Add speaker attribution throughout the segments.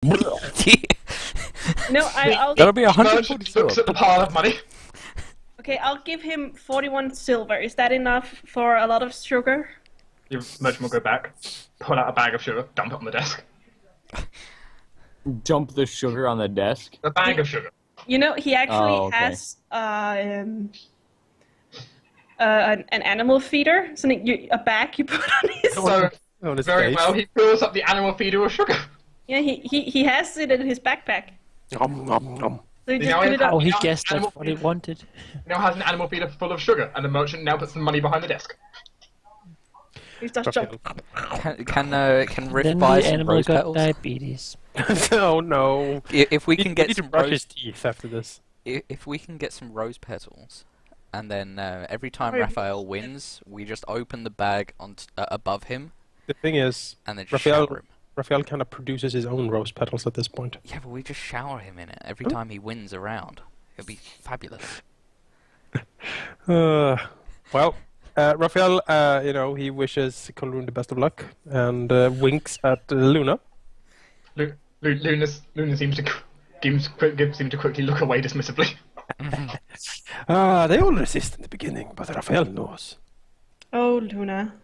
Speaker 1: No, I'll
Speaker 2: That'll be
Speaker 3: Merchant
Speaker 2: 140
Speaker 3: looks at the pile of money.
Speaker 1: okay. I'll give him 41 silver. Is that enough for a lot of sugar?
Speaker 3: Your merchant will go back, pull out a bag of sugar, dump it on the desk.
Speaker 4: Dump the sugar on the desk.
Speaker 3: A bag of sugar.
Speaker 1: You know, he actually
Speaker 4: Oh, okay.
Speaker 1: has an animal feeder, something a bag you put on his.
Speaker 3: So,
Speaker 2: On his
Speaker 3: very
Speaker 2: face.
Speaker 3: well, he fills up the animal feeder with sugar.
Speaker 1: Yeah, he has it in his backpack.
Speaker 2: Nom, nom, nom.
Speaker 1: So he
Speaker 3: You
Speaker 1: just
Speaker 3: know,
Speaker 1: put it up.
Speaker 5: Oh, he
Speaker 3: Yeah,
Speaker 5: guessed
Speaker 3: animal
Speaker 5: that's what he
Speaker 3: feeder.
Speaker 5: wanted.
Speaker 3: Now has an animal feeder full of sugar, and the merchant now puts some money behind the desk.
Speaker 1: He's just jumped.
Speaker 2: Can Riff
Speaker 5: Then
Speaker 2: buy
Speaker 5: the
Speaker 2: some
Speaker 5: animal
Speaker 2: rose
Speaker 5: got
Speaker 2: petals?
Speaker 5: diabetes.
Speaker 2: Oh no.
Speaker 3: Oh,
Speaker 2: If we
Speaker 5: Oh,
Speaker 2: can
Speaker 5: oh,
Speaker 2: get
Speaker 5: oh,
Speaker 2: some
Speaker 5: oh,
Speaker 2: rose
Speaker 5: oh,
Speaker 2: teeth after this.
Speaker 6: If we can get some rose petals, and then every time
Speaker 1: Right.
Speaker 6: Raphael wins, we just open the bag on above him,
Speaker 2: The thing is,
Speaker 6: and then just
Speaker 2: Raphael,
Speaker 6: shower him.
Speaker 2: Raphael kind of produces his own rose petals at this point.
Speaker 6: Yeah, but we just shower him in it every
Speaker 2: Oh.
Speaker 6: time he wins a round. It'll be fabulous.
Speaker 2: Well, Raphael, he wishes Colroon the best of luck and winks at Luna.
Speaker 3: Luna seems to quickly look away dismissively.
Speaker 2: They all resist in the beginning, but Raphael knows.
Speaker 1: Oh, Luna.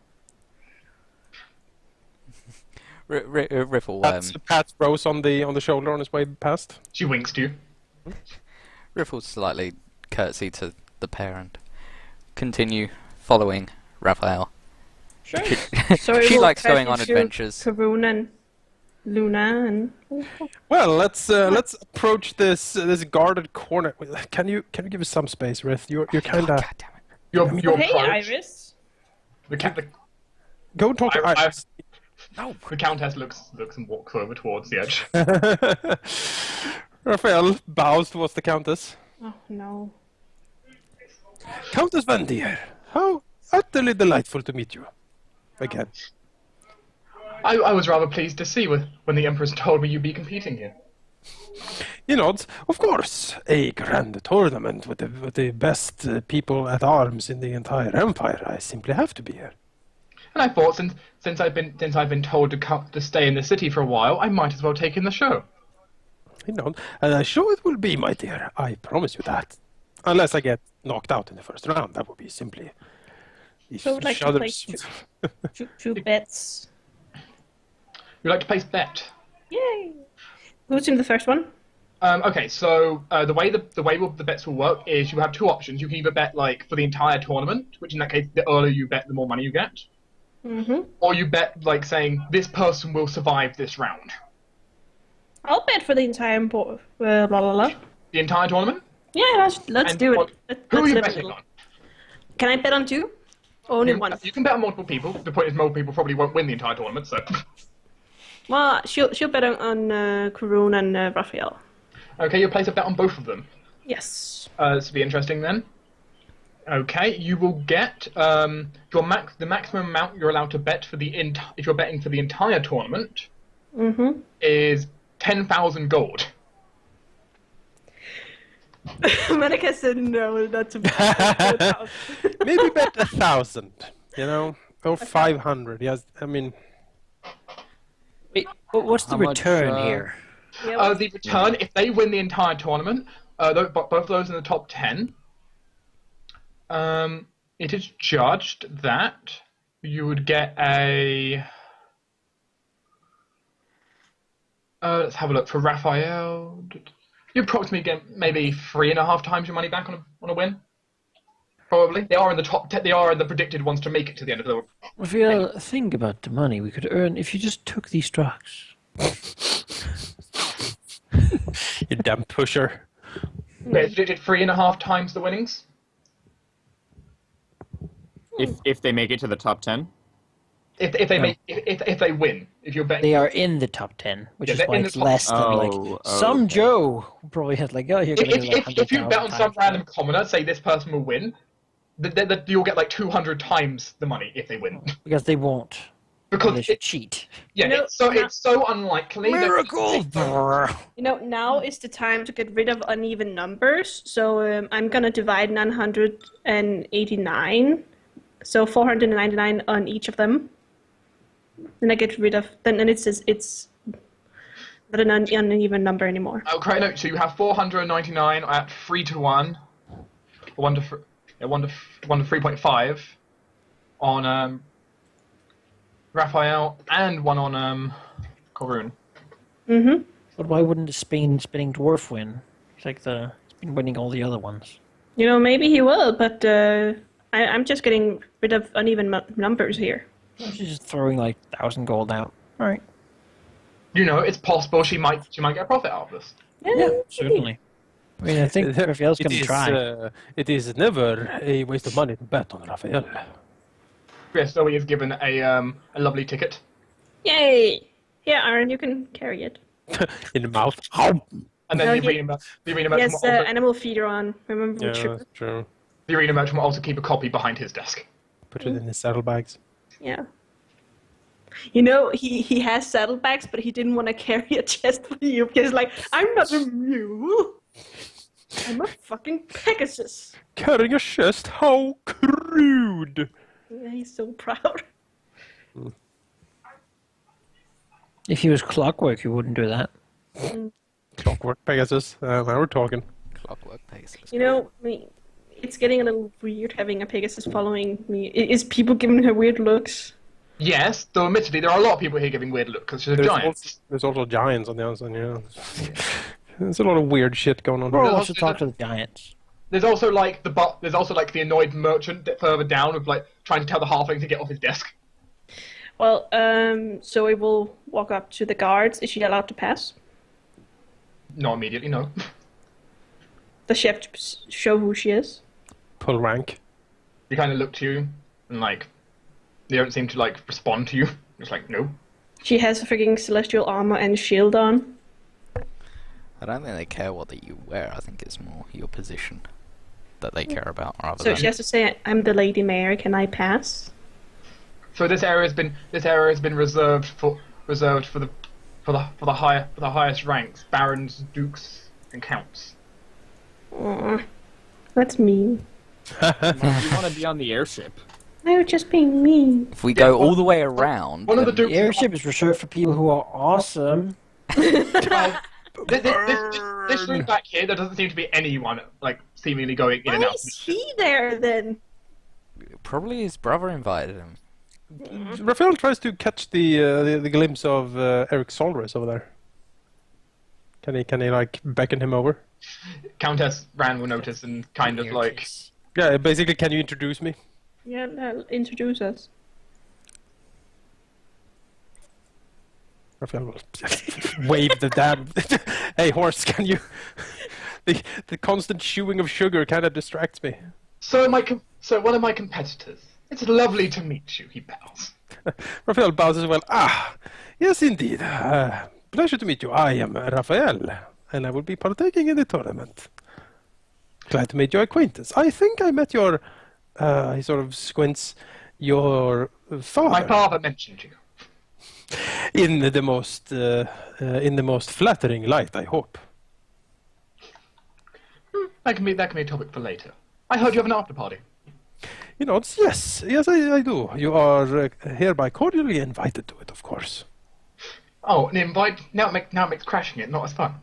Speaker 6: Riffle,
Speaker 2: Pats Rose on the shoulder on his way past.
Speaker 3: She winks to you.
Speaker 6: Riffle slightly curtsy to the pair and continue following Raphael.
Speaker 1: Sure.
Speaker 6: She,
Speaker 1: So
Speaker 6: she
Speaker 1: we'll
Speaker 6: likes
Speaker 1: try
Speaker 6: going
Speaker 1: to
Speaker 6: on
Speaker 1: shoot
Speaker 6: adventures.
Speaker 1: Karun and Luna and.
Speaker 2: Well, let's approach this guarded corner. Can you give us some space, Riff? You're kind of
Speaker 6: God damn it.
Speaker 3: Your
Speaker 1: Hey,
Speaker 3: approach.
Speaker 1: Iris.
Speaker 3: The
Speaker 2: go and talk to Iris.
Speaker 3: Countess looks and walks over towards the edge.
Speaker 2: Raphael bows towards the Countess.
Speaker 1: Oh no.
Speaker 2: Countess Van Dier, how utterly delightful to meet you again.
Speaker 3: I was rather pleased to see when the Empress told me you'd be competing here.
Speaker 2: He nods. Of course, a grand tournament with the best people at arms in the entire empire. I simply have to be here.
Speaker 3: And I thought since I've been told to stay in the city for a while, I might as well take in the show.
Speaker 2: He nods. And I'm sure it will be, my dear. I promise you that. Unless I get knocked out in the first round, that would be simply.
Speaker 1: So I would like to play
Speaker 2: shudders.
Speaker 1: two bets.
Speaker 3: You'd like to place bet?
Speaker 1: Yay! Who's in the first one?
Speaker 3: Okay, so the way the bets will work is you have two options. You can either bet like for the entire tournament, which in that case, the earlier you bet, the more money you get.
Speaker 1: Mm-hmm.
Speaker 3: Or you bet like saying this person will survive this round.
Speaker 1: I'll bet for the entire blah blah blah.
Speaker 3: The entire tournament.
Speaker 1: Yeah, let's
Speaker 3: And
Speaker 1: do it.
Speaker 3: what-
Speaker 1: Let's
Speaker 3: Who are you
Speaker 1: live a
Speaker 3: betting
Speaker 1: little.
Speaker 3: on?
Speaker 1: Can I bet on two? Only one.
Speaker 3: You can bet on multiple people. The point is, multiple people probably won't win the entire tournament. So,
Speaker 1: Well, she'll bet on Karun and Raphael.
Speaker 3: okay, you'll place a bet on both of them.
Speaker 1: Yes.
Speaker 3: This will be interesting then. Okay, you will get the maximum amount you're allowed to bet for if you're betting for the entire tournament
Speaker 1: Mm-hmm.
Speaker 3: is 10,000 gold.
Speaker 1: Monica said no, that's a
Speaker 2: Maybe bet 1,000, or 500. Yes, I mean,
Speaker 5: Wait, what's the
Speaker 4: How much,
Speaker 5: return here?
Speaker 1: Yeah,
Speaker 3: The return, if they win the entire tournament, both of those in the top 10, it is judged that you would get a. Let's have a look for Raphael. You approximately get maybe 3.5 times your money back on a win. Probably they are in the top 10. They are in the predicted ones to make it to the end of the.
Speaker 5: Raphael, think about the money we could earn if you just took these drugs.
Speaker 2: you damn pusher.
Speaker 3: It's predicted 3.5 times the winnings.
Speaker 4: If they make it to the top 10?
Speaker 3: If they win, if you're betting.
Speaker 5: They are in the top 10, which
Speaker 3: Yeah,
Speaker 5: is
Speaker 3: they're
Speaker 5: why
Speaker 3: in the
Speaker 5: it's
Speaker 3: top-
Speaker 5: less than some
Speaker 4: okay.
Speaker 5: Joe who probably has like, oh, you're going to get like
Speaker 3: If you bet on
Speaker 5: 100,000
Speaker 3: some
Speaker 5: times
Speaker 3: random commoner, say this person will win, you'll get like 200 times the money if they win.
Speaker 5: because they won't.
Speaker 3: Because
Speaker 5: They should cheat.
Speaker 3: yeah,
Speaker 1: No,
Speaker 3: it's so unlikely. that-
Speaker 5: Miracle!
Speaker 1: Now is the time to get rid of uneven numbers. So I'm gonna divide 989, so 499 on each of them. Then I get rid of. Then it says it's not an uneven number anymore.
Speaker 3: Oh, correct. No, so you have 499 at 3-1, 1 to 3.5 on Raphael, and 1 on Corun.
Speaker 1: Mm-hmm.
Speaker 5: But why wouldn't the spinning dwarf win? He's been winning all the other ones.
Speaker 1: You know, maybe he will, but I'm just getting rid of uneven numbers here.
Speaker 5: She's just throwing like 1,000 gold out. All right.
Speaker 3: You know, it's possible she might get a profit out of this.
Speaker 5: Yeah, certainly. I mean, I think Raphael's going to try.
Speaker 2: It is never a waste of money to bet on Raphael.
Speaker 3: Yes, so he is given a lovely ticket.
Speaker 1: Yay! Yeah, Aaron, you can carry it.
Speaker 2: In the mouth.
Speaker 3: And then the arena merchant
Speaker 1: Yes,
Speaker 3: will also,
Speaker 1: animal feeder on. Remember,
Speaker 2: That's true.
Speaker 3: the arena merchant will also keep a copy behind his desk.
Speaker 2: Put it in his saddlebags.
Speaker 1: Yeah. You know, he has saddlebags, but he didn't want to carry a chest for you because, like, I'm not a mule. I'm a fucking Pegasus.
Speaker 2: Carrying a chest? How crude!
Speaker 1: Yeah, he's so proud.
Speaker 5: If he was clockwork, he wouldn't do that.
Speaker 2: Clockwork Pegasus. Now we're talking.
Speaker 6: Clockwork Pegasus.
Speaker 1: You know, I mean, it's getting a little weird having a Pegasus following me. Is people giving her weird looks?
Speaker 3: Yes, though admittedly there are a lot of people here giving weird looks because she's a giant.
Speaker 2: There's also giants on the outside, yeah. There's a lot of weird shit going on.
Speaker 5: We'll
Speaker 3: There's
Speaker 5: also
Speaker 3: also
Speaker 5: talk to the giants.
Speaker 3: There's also like the annoyed merchant further down with like trying to tell the halfling to get off his desk.
Speaker 1: Well, Zoe will walk up to the guards. Is she allowed to pass?
Speaker 3: Not immediately, no.
Speaker 1: Does she have to show who she is?
Speaker 2: Pull rank.
Speaker 3: They kind of look to you and like they don't seem to like respond to you. Just like no.
Speaker 1: She has a freaking celestial armor and shield on.
Speaker 6: I don't think they care what that you wear. I think it's more your position that they care about rather
Speaker 1: So
Speaker 6: than.
Speaker 1: she has to say, "I'm the Lady Mayor. Can I pass?"
Speaker 3: So this area has been reserved for the highest ranks, barons, dukes, and counts.
Speaker 1: Aw, that's mean.
Speaker 4: You want to be on the airship?
Speaker 1: I was just being mean.
Speaker 6: If we go all the way around,
Speaker 3: One of the
Speaker 6: then-
Speaker 3: dukes.
Speaker 5: The airship is reserved for people who are awesome.
Speaker 3: This route back here, there doesn't seem to be anyone like seemingly going in and
Speaker 1: Why
Speaker 3: out.
Speaker 1: is he there then?
Speaker 6: probably his brother invited him.
Speaker 2: Raphael tries to catch the glimpse of Eric Solres over there. Can he like beckon him over?
Speaker 3: Countess Ran will notice and kind of like
Speaker 2: Yeah, basically, can you introduce me?
Speaker 1: Yeah, introduce us.
Speaker 2: Raphael will wave the damn. Hey, horse, can you? The constant chewing of sugar kind of distracts me.
Speaker 3: so one of my competitors. It's lovely to meet you. He bows.
Speaker 2: Raphael bows as well. Ah, yes, indeed. Pleasure to meet you. I am Raphael, and I will be partaking in the tournament. Glad to make your acquaintance. I think I met your. He sort of squints. Your father.
Speaker 3: My father mentioned you.
Speaker 2: In the most flattering light, I hope.
Speaker 3: That can be a topic for later. I heard you have an after party.
Speaker 2: You know, yes, I do. You are hereby cordially invited to it, of course.
Speaker 3: Oh, an invite now it makes crashing it not as fun.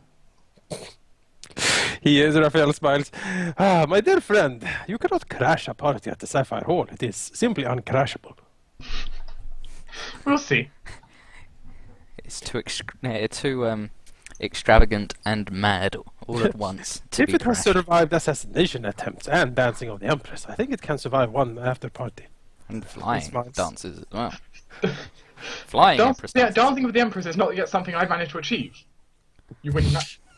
Speaker 2: Raphael smiles. Ah, my dear friend, you cannot crash a party at the Sapphire Hall. It is simply uncrashable.
Speaker 3: We'll see.
Speaker 6: It's too extravagant and mad all at once. To
Speaker 2: If
Speaker 6: be
Speaker 2: it has
Speaker 6: crashed.
Speaker 2: survived assassination attempts and dancing of the Empress, I think it can survive one after party.
Speaker 6: And flying
Speaker 2: smiles.
Speaker 6: dances as well. Flying Empress dances.
Speaker 3: Dancing with the Empress is not yet something I've managed to achieve. You win in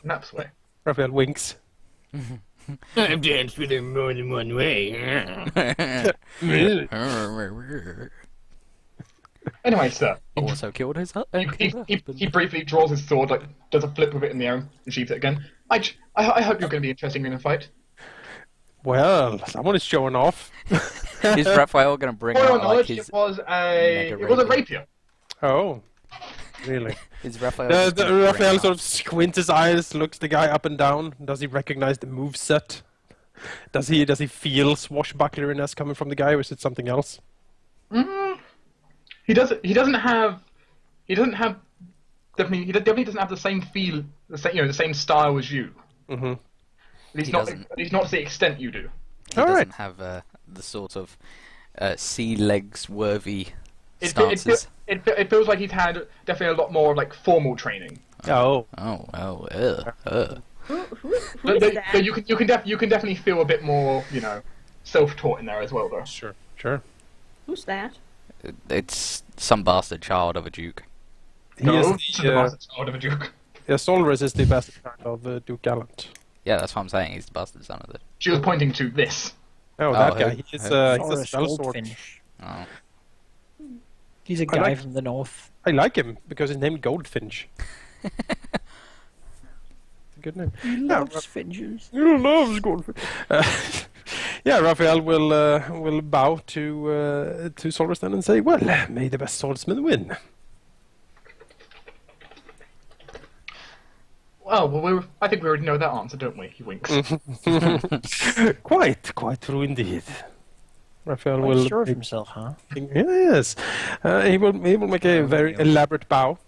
Speaker 3: that way.
Speaker 2: Raphael winks.
Speaker 4: I've danced with him more than one way.
Speaker 3: Anyway, sir.
Speaker 6: Also killed his husband.
Speaker 3: He briefly draws his sword, like does a flip with it in the air, and sheaves it again. I hope you're going to be interesting in a fight.
Speaker 2: Well, someone is showing off.
Speaker 6: Is Raphael going to bring
Speaker 3: For your
Speaker 6: out like
Speaker 3: knowledge,
Speaker 6: his?
Speaker 3: it was a rapier.
Speaker 2: Oh, really?
Speaker 6: Is Raphael? just gonna bring
Speaker 2: Raphael
Speaker 6: out-
Speaker 2: sort of squints his eyes, looks the guy up and down. Does he recognize the moveset? Does he feel swashbuckleriness coming from the guy, or is it something else?
Speaker 3: He doesn't have He definitely doesn't have the same feel, the same style as you.
Speaker 2: Mm-hmm.
Speaker 3: At
Speaker 6: He doesn't.
Speaker 3: least not to the extent you do.
Speaker 6: He
Speaker 2: All right.
Speaker 6: doesn't have the sort of sea legs worthy
Speaker 3: It
Speaker 6: stances.
Speaker 3: feels like he's had definitely a lot more like formal training.
Speaker 2: Oh.
Speaker 6: Oh, well,
Speaker 1: Who is
Speaker 3: But
Speaker 1: that?
Speaker 3: you can definitely feel a bit more, self-taught in there as well, though.
Speaker 2: Sure. Sure.
Speaker 1: Who's that?
Speaker 6: It's some bastard child of a duke.
Speaker 2: He
Speaker 3: No,
Speaker 2: is
Speaker 3: to the bastard child of a duke.
Speaker 2: Solrus is the best part of Duke Gallant.
Speaker 6: Yeah, that's what I'm saying. He's the bastard son of the.
Speaker 3: She was pointing to this.
Speaker 2: Oh,
Speaker 6: Oh,
Speaker 2: that guy.
Speaker 6: who?
Speaker 2: He's
Speaker 6: Who?
Speaker 2: a
Speaker 5: Taurus
Speaker 2: spell sword.
Speaker 5: Goldfinch.
Speaker 6: Oh.
Speaker 5: He's a
Speaker 2: I
Speaker 5: guy
Speaker 2: like-
Speaker 5: from the north.
Speaker 2: I like him because his name Goldfinch. Good name.
Speaker 5: He
Speaker 2: Yeah,
Speaker 5: loves finches.
Speaker 2: You love Goldfinch. Yeah, Raphael will bow to Solrus then and say, "Well, may the best swordsman win."
Speaker 3: Well, I think we already know that answer, don't we? He winks.
Speaker 2: Quite true indeed. Raphael
Speaker 5: Quite
Speaker 2: will.
Speaker 5: sure of himself, huh?
Speaker 2: Yes, he will make a very elaborate bow.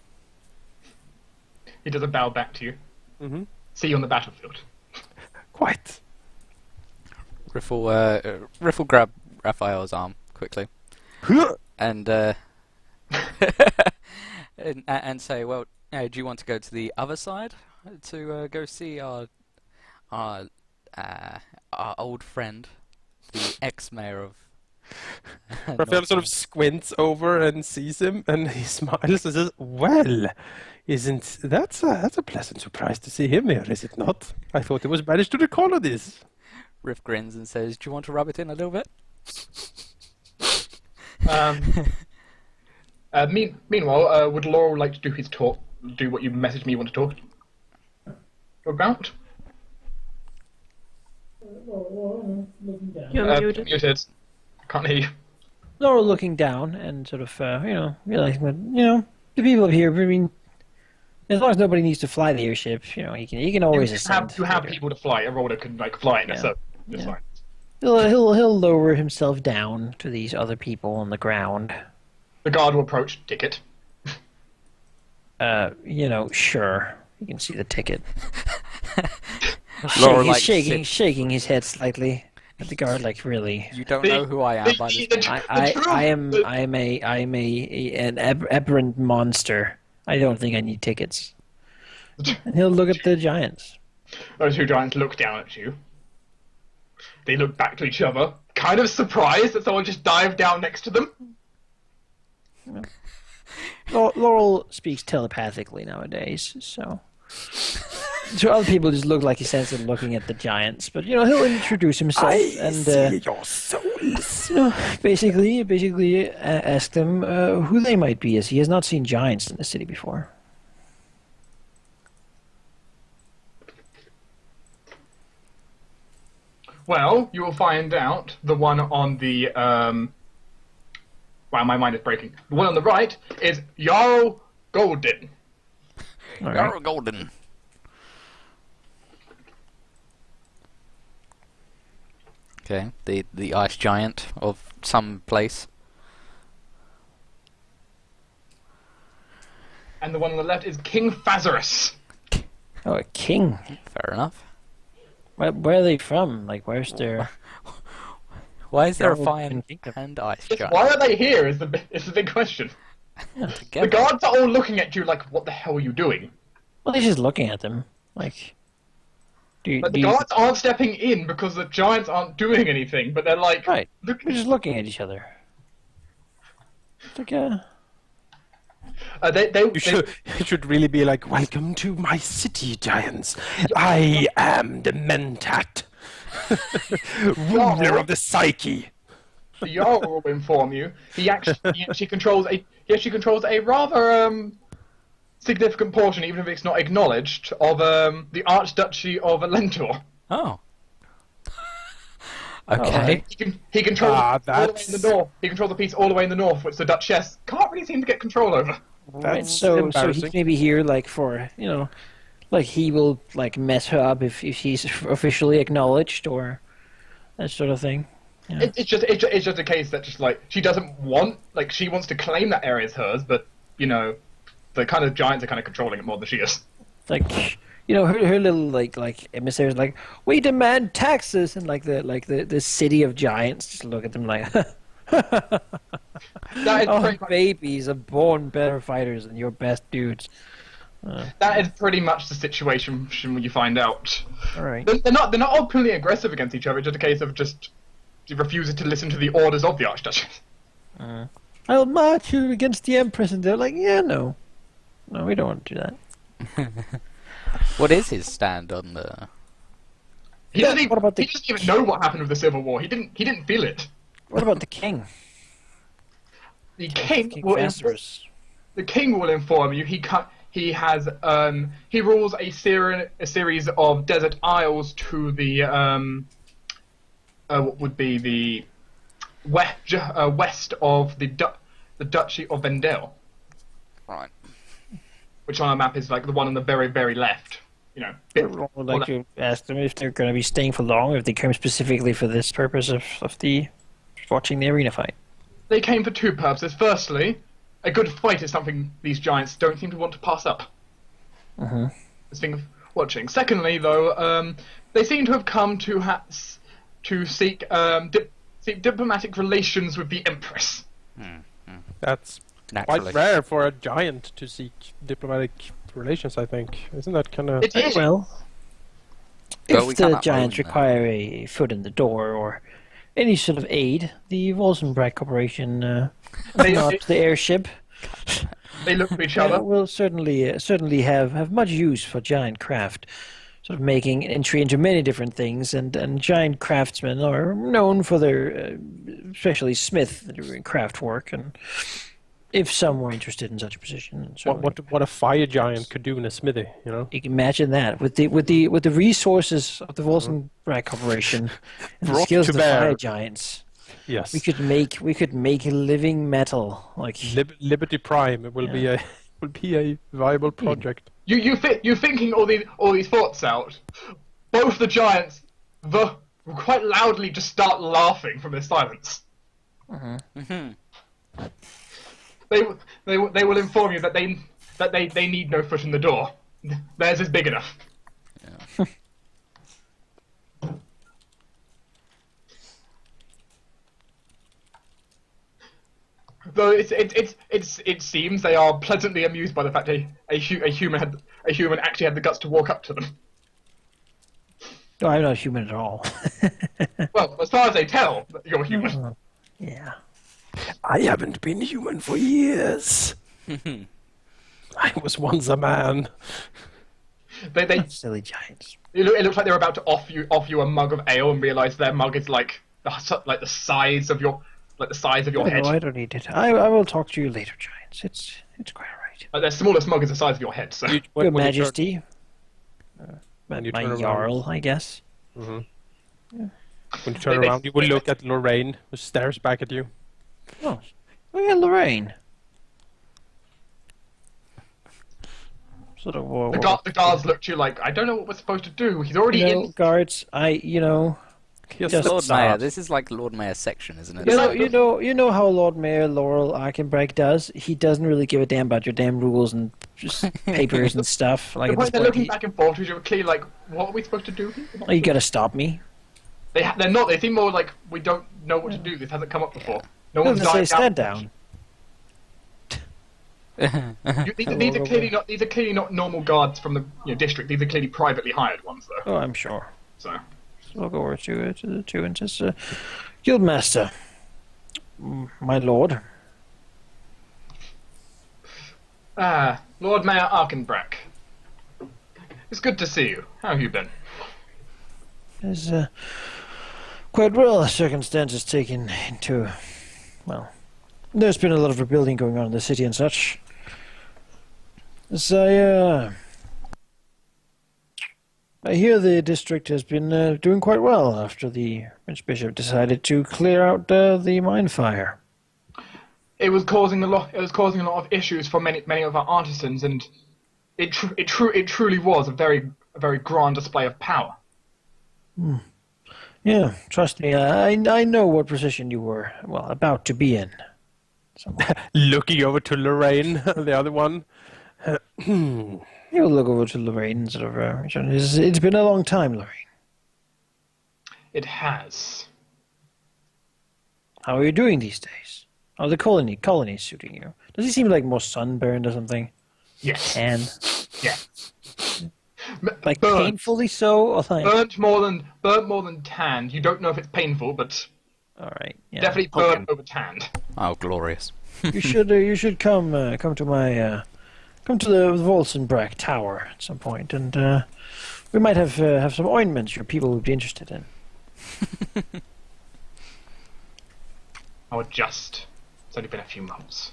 Speaker 3: He does a bow back to you.
Speaker 2: Mm-hmm.
Speaker 3: See you on the battlefield.
Speaker 2: Quite.
Speaker 6: Riff will grab Raphael's arm quickly and and say, "Well, do you want to go to the other side to go see our old friend, the ex-mayor of?"
Speaker 2: Raphael sort of squints over and sees him, and he smiles and says, "Well, isn't that's a pleasant surprise to see him here, is it not? I thought he was managed to the colonies."
Speaker 6: Riff grins and says, "Do you want to rub it in a little bit?"
Speaker 3: Meanwhile, would Laurel like to do his talk? Do what you messaged me you want to talk about?
Speaker 1: You're muted.
Speaker 3: Muted. Can't hear you.
Speaker 5: Laurel looking down and sort of, realizing that, the people up here, I mean, as long as nobody needs to fly the airship, he can always ascend.
Speaker 3: You have people to fly. A roller can fly in it,
Speaker 5: Yeah.
Speaker 3: so it's
Speaker 5: Yeah.
Speaker 3: fine.
Speaker 5: He'll lower himself down to these other people on the ground.
Speaker 3: The guard will approach. Ticket.
Speaker 5: Sure. You can see the ticket.
Speaker 6: Laurel,
Speaker 5: He's
Speaker 6: like,
Speaker 5: shaking his head slightly at the guard, like, really.
Speaker 6: You don't know who I am by this point.
Speaker 5: I am an aberrant monster. I don't think I need tickets. And he'll look at the giants.
Speaker 3: Those two giants look down at you. They look back to each other, kind of surprised that someone just dived down next to them.
Speaker 5: Laurel speaks telepathically nowadays, so other people just look like he sense him looking at the giants. But he'll introduce himself and
Speaker 2: your souls.
Speaker 5: basically ask them who they might be, as he has not seen giants in the city before.
Speaker 3: Well, you will find out the one on the Wow, my mind is breaking. The one on the right is Jarl Golden.
Speaker 5: All right.
Speaker 6: Jarl Golden. Okay, the ice giant of some place.
Speaker 3: And the one on the left is King Phazarus.
Speaker 5: Oh, a king.
Speaker 6: Fair enough.
Speaker 5: Where are they from? Like, where's their...
Speaker 6: Why is there a
Speaker 5: Jarl
Speaker 6: fire
Speaker 5: Golden Kingdom.
Speaker 6: and ice
Speaker 3: Just
Speaker 6: giant
Speaker 3: why are they here is the big question.
Speaker 6: together?
Speaker 3: The guards are all looking at you like, what the hell are you doing?
Speaker 5: Well, he's just looking at them. Like...
Speaker 3: But the guards aren't stepping in because the giants aren't doing anything, but they're like,
Speaker 5: Right.
Speaker 3: look,
Speaker 5: They're just looking at each other. It's like
Speaker 2: It should really be like, "Welcome to my city, giants. I am the Mentat, ruler of the psyche."
Speaker 3: the Jarl will inform you. He actually controls a rather significant portion, even if it's not acknowledged, of the Archduchy of Alentor.
Speaker 6: Oh. Okay.
Speaker 3: He controls all the way in
Speaker 2: that's-
Speaker 3: the north. He controls the piece all the way in the north, which the Duchess can't really seem to get control over.
Speaker 5: right,
Speaker 2: That's
Speaker 5: so
Speaker 2: embarrassing.
Speaker 5: he's maybe here like for like he will like mess her up if he's officially acknowledged or that sort of thing. Yeah.
Speaker 3: It's just a case that just like she doesn't want, like, she wants to claim that area as hers, but The kind of giants are kind of controlling it more than she is.
Speaker 5: Like, her little like emissaries like, we demand taxes, and like the city of giants just look at them like,
Speaker 3: That is
Speaker 5: oh,
Speaker 3: pretty much,
Speaker 5: babies are born better fighters than your best dudes.
Speaker 3: that is pretty much the situation when you find out.
Speaker 5: All right.
Speaker 3: They're not openly aggressive against each other. It's just a case of just refusing to listen to the orders of the Archduchess.
Speaker 5: I'll march you against the Empress, and they're like, yeah, no, we don't want to do that.
Speaker 6: What is his stand on the?
Speaker 3: He doesn't even,
Speaker 5: what about
Speaker 3: he doesn't even know what happened with the Civil War. He didn't feel it.
Speaker 5: What about the king?
Speaker 3: The king
Speaker 5: King
Speaker 3: will
Speaker 5: Phastos.
Speaker 3: the king will inform you. He rules a series of desert isles to the what would be the west of the Duchy of Vendel,
Speaker 6: Right.
Speaker 3: which on our map is like the one on the very, very left.
Speaker 5: I would like to ask them if they're going to be staying for long, or if they came specifically for this purpose of the watching the arena fight.
Speaker 3: They came for two purposes. Firstly, a good fight is something these giants don't seem to want to pass up. This thing of watching. Secondly, though, they seem to have come to seek diplomatic relations with the Empress.
Speaker 2: That's
Speaker 6: Naturally.
Speaker 2: quite rare for a giant to seek diplomatic relations, I think. Isn't that kind of...
Speaker 3: It is.
Speaker 5: Well,
Speaker 6: Well, we
Speaker 5: if the
Speaker 6: cannot
Speaker 5: giants
Speaker 6: roll them.
Speaker 5: require a foot in the door or any sort of aid, the Wolzenbrad Corporation, not the airship,
Speaker 3: They look at each other.
Speaker 5: will certainly have much use for giant craft, sort of making entry into many different things, and giant craftsmen are known for their, especially smith craft work, and if some were interested in such a position. So
Speaker 2: What a fire giant could do in a smithy, you know?
Speaker 5: you can imagine that with the resources of the Wolzenbrad Corporation and the
Speaker 2: Brought
Speaker 5: skills
Speaker 2: to
Speaker 5: of the
Speaker 2: bear.
Speaker 5: fire giants.
Speaker 2: Yes.
Speaker 5: We could make living metal like
Speaker 2: Liberty Prime will be a viable project.
Speaker 3: You're thinking all these thoughts out. Both the giants, will quite loudly just start laughing from their silence. They will inform you that they need no foot in the door. Theirs is big enough. Though it seems they are pleasantly amused by the fact a human actually had the guts to walk up to them.
Speaker 5: No, I'm not human at all.
Speaker 3: Well, as far as they tell, you're human.
Speaker 5: Yeah.
Speaker 2: I haven't been human for years. I was once a man.
Speaker 3: They
Speaker 5: Silly giants.
Speaker 3: it looks like they're about to offer you a mug of ale and realize their mug is like the size of your head.
Speaker 5: No, I don't need it. I will talk to you later, giants. It's quite alright.
Speaker 3: Their smallest mug is the size of your head. So
Speaker 5: Your
Speaker 2: When you turn-
Speaker 5: Majesty.
Speaker 2: when you
Speaker 5: My
Speaker 2: turn around-
Speaker 5: Jarl, I guess.
Speaker 2: When you turn around, you will look at Lorraine, who stares back at you.
Speaker 5: Oh yeah, Lorraine. Sort of.
Speaker 3: the guards look to you like, I don't know what we're supposed to do. He's already in.
Speaker 5: Guards.
Speaker 2: Yes,
Speaker 5: Just
Speaker 6: Lord
Speaker 2: start.
Speaker 6: Mayor, this is like Lord Mayor's section, isn't it?
Speaker 5: You know how Lord Mayor Lorral Arkenbrag does. He doesn't really give a damn about your damn rules and just papers and stuff. Like
Speaker 3: The
Speaker 5: at this
Speaker 3: point they're
Speaker 5: point,
Speaker 3: looking back and forth, you're clearly like, what are we supposed to do here?
Speaker 5: oh, you gotta stop me.
Speaker 3: They're not. They seem more like we don't know what to do. This hasn't come up before. No
Speaker 5: I'm
Speaker 3: one's
Speaker 5: gonna say
Speaker 3: died
Speaker 5: stand down.
Speaker 3: These are clearly not normal guards from the district. These are clearly privately hired ones, though.
Speaker 5: Oh, I'm sure.
Speaker 3: So
Speaker 5: So I'll go over to the two and just, Guildmaster, my lord.
Speaker 3: Lord Mayor Arkenbrack. It's good to see you. How have you been?
Speaker 5: There's quite well circumstances taken into. Well, there's been a lot of rebuilding going on in the city and such. So I hear the district has been doing quite well after the Prince Bishop decided to clear out the mine fire.
Speaker 3: It was causing a lot. It was causing a lot of issues for many of our artisans, and it truly was a very grand display of power.
Speaker 5: Yeah, trust me, I know what position you were, well, about to be in.
Speaker 2: Looking over to Lorraine, the other one.
Speaker 5: He'll look over to Lorraine and sort of return. It's been a long time, Lorraine.
Speaker 3: It has.
Speaker 5: How are you doing these days? Are the colonies suiting you? Does he seem like more sunburned or something?
Speaker 3: Yes.
Speaker 5: And
Speaker 3: Yeah.
Speaker 5: like
Speaker 3: Burnt.
Speaker 5: painfully so, or like
Speaker 3: Burnt more than tanned. You don't know if it's painful, but
Speaker 5: all right, yeah.
Speaker 3: definitely burnt over tanned.
Speaker 6: Oh, glorious.
Speaker 5: You should come to my come to the Volsenbrack Tower at some point, and we might have some ointments your people would be interested in.
Speaker 3: I'll adjust. It's only been a few months.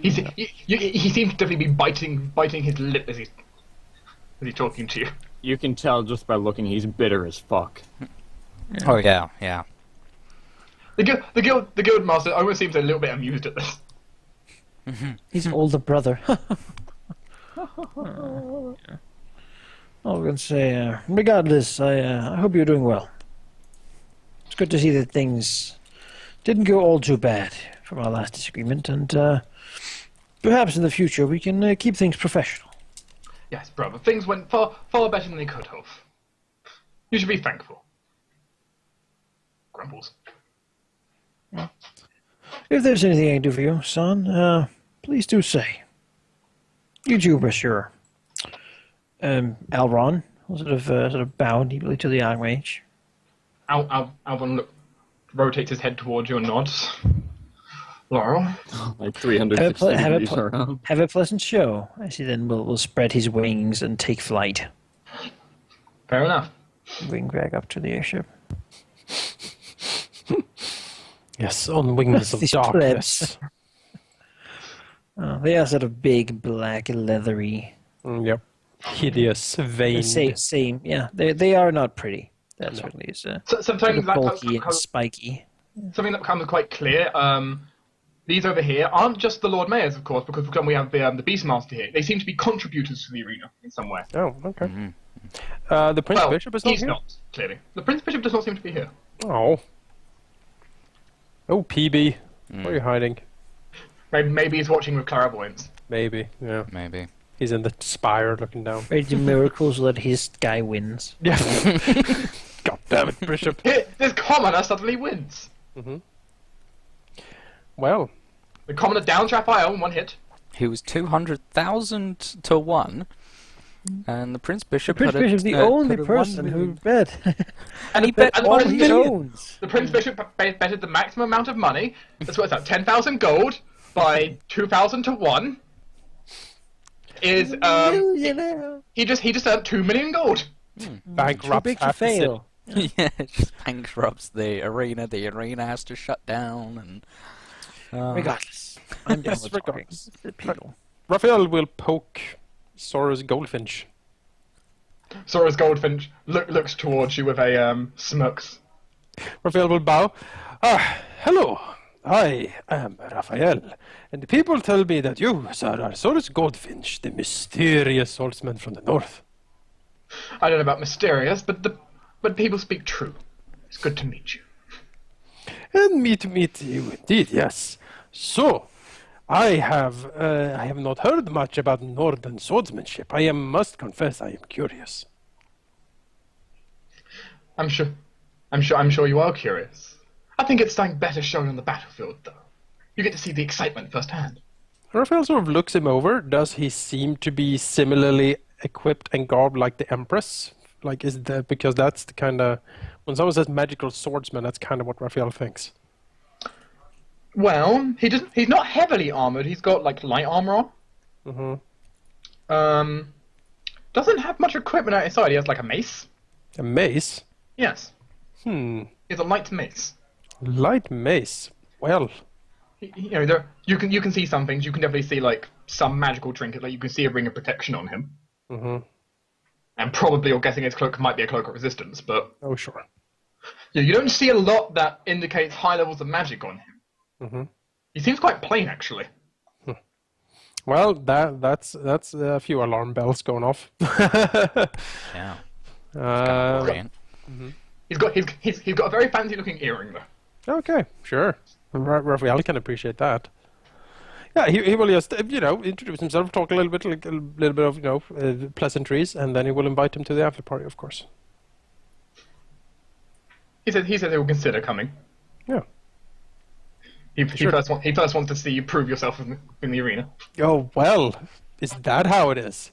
Speaker 3: He seems to definitely be biting his lip as he's talking to you.
Speaker 7: You can tell just by looking, he's bitter as fuck.
Speaker 6: Oh yeah, yeah.
Speaker 3: The guild master almost seems a little bit amused at this.
Speaker 5: His older brother. I was going to say, regardless, I hope you're doing well. It's good to see that things didn't go all too bad from our last disagreement, and perhaps in the future we can keep things professional.
Speaker 3: Yes, brother. Things went far better than they could have. You should be thankful. Grumbles.
Speaker 5: If there's anything I can do for you, son, please do say. You too, Monsieur. Alron will sort of bow deeply to the Archmage.
Speaker 3: Alvin rotates his head towards you and nods. Laurel.
Speaker 7: Like 360 degrees around.
Speaker 5: Have a pleasant show. I see. Then we'll spread his wings and take flight.
Speaker 3: Fair enough.
Speaker 5: Wing back up to the airship.
Speaker 2: Yes, on wings of
Speaker 5: These
Speaker 2: darkness.
Speaker 5: They are sort of big, black, leathery.
Speaker 2: Yep. Hideous, vain.
Speaker 5: Same. Yeah, they are not pretty. That certainly is.
Speaker 3: Sometimes that
Speaker 5: bulky and spiky.
Speaker 3: something that becomes quite clear. These over here aren't just the Lord Mayors, of course, because we have the Beastmaster here. They seem to be contributors to the arena in some way.
Speaker 2: Oh, okay. The Prince Bishop is not
Speaker 3: he's
Speaker 2: here?
Speaker 3: not, clearly. The Prince Bishop does not seem to be here.
Speaker 2: Oh. Oh, PB. Where are you hiding?
Speaker 3: Maybe he's watching with clairvoyance.
Speaker 2: Maybe, yeah.
Speaker 6: Maybe.
Speaker 2: He's in the spire looking down.
Speaker 5: Ready to miracles that his guy wins.
Speaker 2: Yeah. God damn it, Bishop.
Speaker 3: Here, this commoner suddenly wins.
Speaker 2: Well.
Speaker 3: The commoner downs Raphael in one hit.
Speaker 6: He was 200,000 to 1, and the Prince Bishop
Speaker 5: Prince Bishop's the only person who bet.
Speaker 6: And he bet
Speaker 3: And the
Speaker 5: all
Speaker 3: Prince
Speaker 5: he
Speaker 3: Bishop,
Speaker 5: owns.
Speaker 3: the Prince Bishop betted the maximum amount of money. That's what's that? 10,000 gold by 2,000 to 1. Is he just earned 2 million gold.
Speaker 5: Too
Speaker 2: Bankrupt
Speaker 5: big to
Speaker 2: half the city.
Speaker 5: fail.
Speaker 6: yeah, it just bankrupts the arena. The arena has to shut down, and
Speaker 5: Regardless, I'm done
Speaker 2: Yes,
Speaker 5: with talking.
Speaker 2: regardless.
Speaker 5: The people.
Speaker 2: Raphael will poke Sora's goldfinch.
Speaker 3: Sora's goldfinch looks towards you with a smirks.
Speaker 2: Raphael will bow. Hello. I am Raphael, and the people tell me that you, sir, are Sora's goldfinch, the mysterious swordsman from the north.
Speaker 3: I don't know about mysterious, but people speak true. It's good to meet you.
Speaker 2: And me to meet you indeed, yes. So, I have not heard much about northern swordsmanship. I must confess I am curious.
Speaker 3: I'm sure you are curious. I think it's something better shown on the battlefield, though. You get to see the excitement firsthand.
Speaker 2: Raphael sort of looks him over. Does he seem to be similarly equipped and garbed like the Empress? Like, is that because that's the kind of when someone says magical swordsman, that's kind of what Raphael thinks.
Speaker 3: Well, he's not heavily armored. He's got like light armor on. Doesn't have much equipment out his side. He has like a mace.
Speaker 2: A mace?
Speaker 3: Yes.
Speaker 2: Hmm.
Speaker 3: He has a light mace.
Speaker 2: Light mace. Well,
Speaker 3: You know, you can see some things. You can definitely see like some magical trinket. Like you can see a ring of protection on him. And probably you're guessing his cloak might be a cloak of resistance, but
Speaker 2: oh sure.
Speaker 3: yeah, you don't see a lot that indicates high levels of magic on him. He seems quite plain, actually.
Speaker 2: Well, that's a few alarm bells going off.
Speaker 6: yeah. Brilliant.
Speaker 3: He's got a very fancy looking earring though.
Speaker 2: Okay, sure. Raphael can appreciate that. Yeah, he will just introduce himself, talk a little bit, like a little bit of pleasantries, and then he will invite him to the after party, of course.
Speaker 3: He said he will consider coming.
Speaker 2: Yeah.
Speaker 3: He first wants to see you prove yourself in the arena.
Speaker 2: Oh well, is that how it is?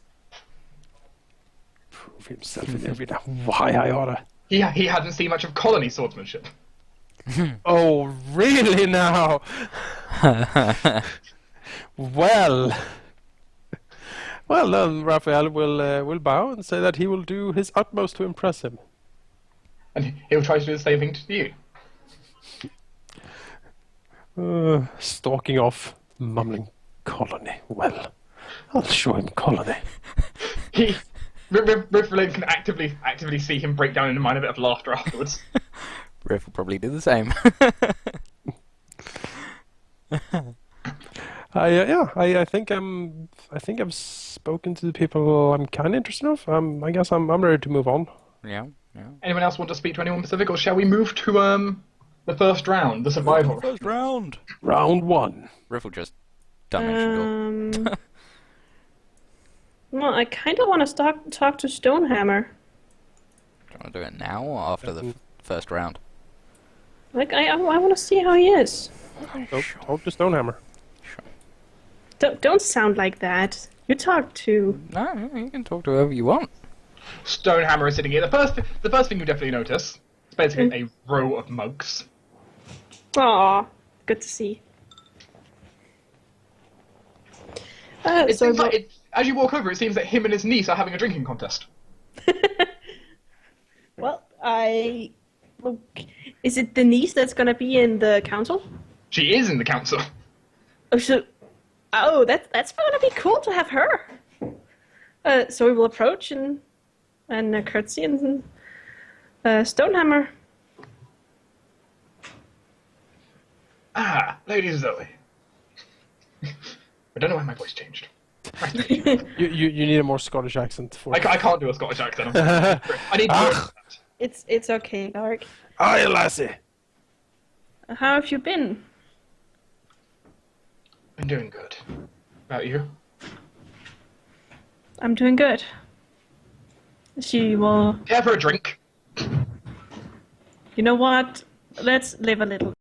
Speaker 2: Prove himself in the arena. Why I oughta.
Speaker 3: He hadn't seen much of colony swordsmanship.
Speaker 2: Oh really now? Well, then Raphael will bow and say that he will do his utmost to impress him.
Speaker 3: And he'll try to do the same thing to you.
Speaker 2: Stalking off, mumbling, colony. Well, I'll show him colony.
Speaker 3: Riff can actively see him break down into a minor bit of laughter afterwards.
Speaker 6: Riff will probably do the same.
Speaker 2: I think I've spoken to the people I'm kind of interested in. I guess I'm ready to move on.
Speaker 6: Yeah.
Speaker 3: Anyone else want to speak to anyone specific, or shall we move to the first round, the survival?
Speaker 6: First round.
Speaker 2: Round 1.
Speaker 6: Riff will just dimension door.
Speaker 1: Well, I kind of want to talk to Stonehammer.
Speaker 6: Do you want to do it now or after the first round?
Speaker 1: Like, I want to see how he is.
Speaker 2: Talk to Stonehammer.
Speaker 1: Don't sound like that. You talk to...
Speaker 6: No, you can talk to whoever you want.
Speaker 3: Stonehammer is sitting here. The first thing you definitely notice is basically a row of mugs.
Speaker 1: Aw, good to see.
Speaker 3: As you walk over, it seems that him and his niece are having a drinking contest.
Speaker 1: Well, is it Denise that's gonna be in the council?
Speaker 3: She is in the council.
Speaker 1: That's gonna be cool to have her. So we will approach and curtsy and Stonehammer.
Speaker 3: Ah, Lady Zoe. I don't know why my voice changed.
Speaker 2: You need a more Scottish accent for it.
Speaker 3: I can't do a Scottish accent. I need to learn that.
Speaker 1: It's okay, Lark.
Speaker 2: Aye, lassie.
Speaker 1: How have you been?
Speaker 3: Been doing good. About you?
Speaker 1: I'm doing good. She will...
Speaker 3: Care for a drink?
Speaker 1: You know what? Let's live a little.